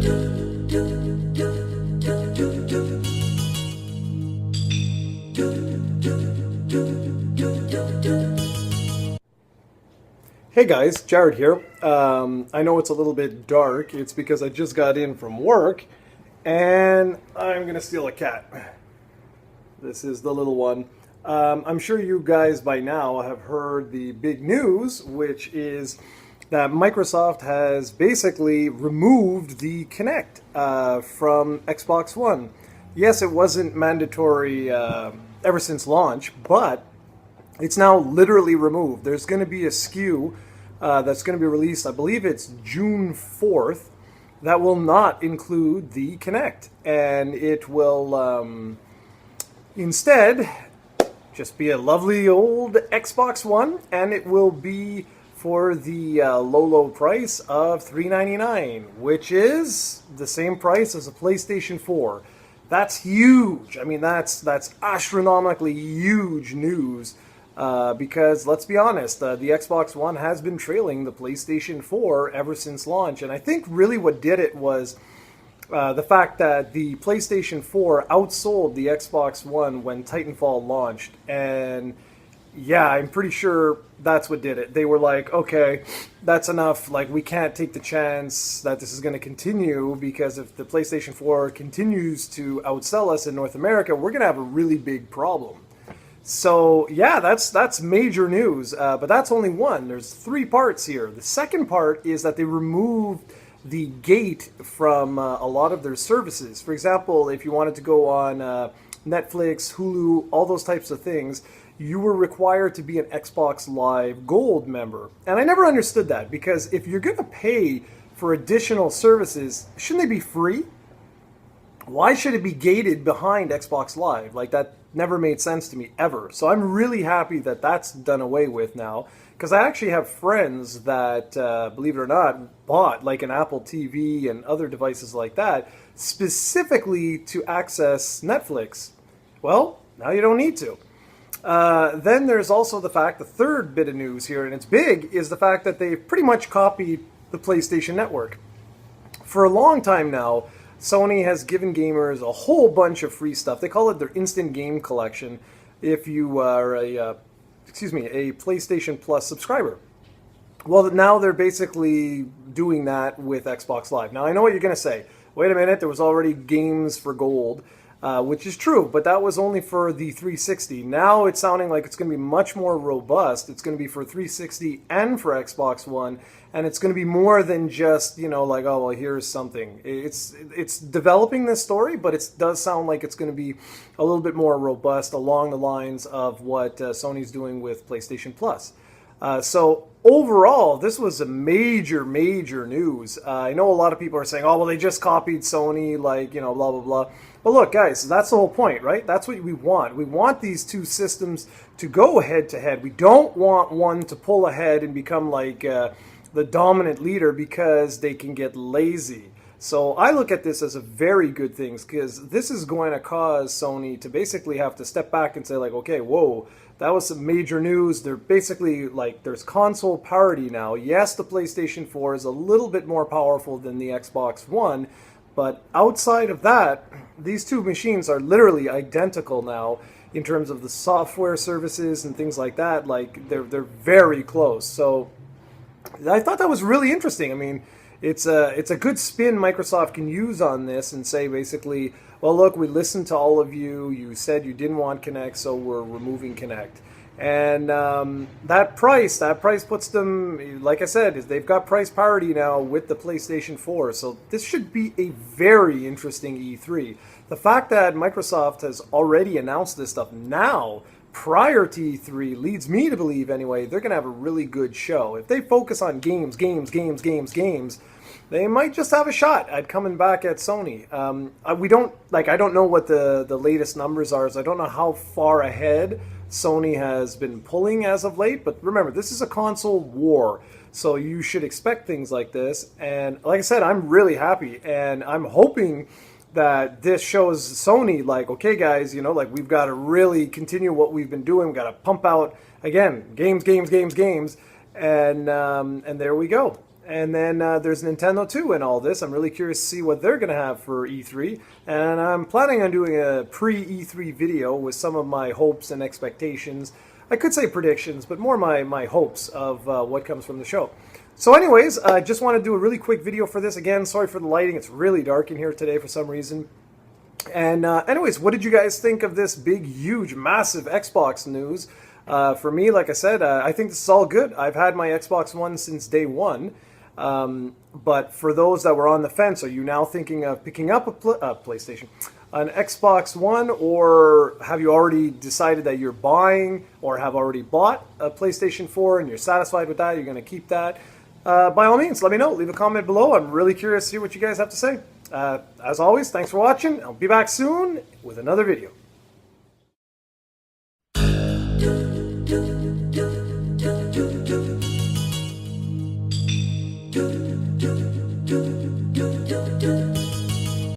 Hey guys, Jared here. I know it's a little bit dark. It's because I just got in from work and I'm going to steal a cat. This is the little one. I'm sure you guys by now have heard the big news, which is that Microsoft has basically removed the Kinect from Xbox One. Yes, it wasn't mandatory ever since launch, but it's now literally removed. There's going to be a SKU that's going to be released, I believe it's June 4th, that will not include the Kinect. And it will instead just be a lovely old Xbox One, and it will be for the low price of $399, which is the same price as a PlayStation 4. That's huge. I mean, that's astronomically huge news. Because let's be honest, the Xbox One has been trailing the PlayStation 4 ever since launch. And I think really what did it was the fact that the PlayStation 4 outsold the Xbox One when Titanfall launched. And yeah, I'm pretty sure that's what did it. They were like, okay, that's enough. Like, we can't take the chance that this is going to continue, because if the PlayStation 4 continues to outsell us in North America, we're going to have a really big problem. So yeah, that's major news, but that's only one. There's three parts here. The second part is that they removed the gate from a lot of their services. For example, if you wanted to go on Netflix, Hulu, all those types of things, you were required to be an Xbox Live Gold member. And I never understood that, because if you're going to pay for additional services, shouldn't they be free? Why should it be gated behind Xbox Live? Like, that never made sense to me, ever. So I'm really happy that that's done away with now, because I actually have friends that, believe it or not, bought like an Apple TV and other devices like that specifically to access Netflix. Well, now you don't need to. Then there's also the fact, the third bit of news here, and it's big, is the fact that they've pretty much copied the PlayStation Network. For a long time now, Sony has given gamers a whole bunch of free stuff. They call it their instant game collection if you are a PlayStation Plus subscriber. Well, now they're basically doing that with Xbox Live. Now, I know what you're going to say. Wait a minute, there was already games for gold, which is true, but that was only for the 360. Now it's sounding like it's going to be much more robust. It's going to be for 360 and for Xbox One, and it's going to be more than just, like, oh, well, here's something. It's developing this story, but it does sound like it's going to be a little bit more robust along the lines of what Sony's doing with PlayStation Plus. So overall, this was a major news. I know a lot of people are saying, oh, well, they just copied Sony, like, blah, blah, blah. But look, guys, that's the whole point, right? That's what we want. We want these two systems to go head-to-head. We don't want one to pull ahead and become like the dominant leader because they can get lazy. So I look at this as a very good thing, because this is going to cause Sony to basically have to step back and say, like, okay, whoa, that was some major news. They're basically like, there's console parity now. Yes, the PlayStation 4 is a little bit more powerful than the Xbox One, but outside of that, these two machines are literally identical now in terms of the software services and things like that. Like, they're very close. So I thought that was really interesting. I mean, it's a good spin Microsoft can use on this and say, basically, well, look, we listened to all of you. You said you didn't want Kinect, so we're removing Kinect. And that price puts them, like I said, is they've got price parity now with the PlayStation 4. So this should be a very interesting E3. The fact that Microsoft has already announced this stuff now, prior to E3, leads me to believe, anyway, they're going to have a really good show. If they focus on games, they might just have a shot at coming back at Sony. I don't know what the latest numbers are, so I don't know how far ahead Sony has been pulling as of late, but remember, this is a console war, so you should expect things like this. And like I said, I'm really happy, and I'm hoping that this shows Sony, like, okay, guys, like, we've got to really continue what we've been doing. We've got to pump out, again, games, and there we go. And then there's Nintendo too in all this. I'm really curious to see what they're going to have for E3. And I'm planning on doing a pre-E3 video with some of my hopes and expectations. I could say predictions, but more my hopes of what comes from the show. So anyways, I just want to do a really quick video for this. Again, sorry for the lighting. It's really dark in here today for some reason. And anyways, what did you guys think of this big, huge, massive Xbox news? For me, like I said, I think this is all good. I've had my Xbox One since day one. But for those that were on the fence, are you now thinking of picking up a PlayStation, an Xbox One, or have you already decided that you're buying or have already bought a PlayStation 4 and you're satisfied with that, you're going to keep that? By all means, let me know. Leave a comment below. I'm really curious to see what you guys have to say. As always, thanks for watching. I'll be back soon with another video.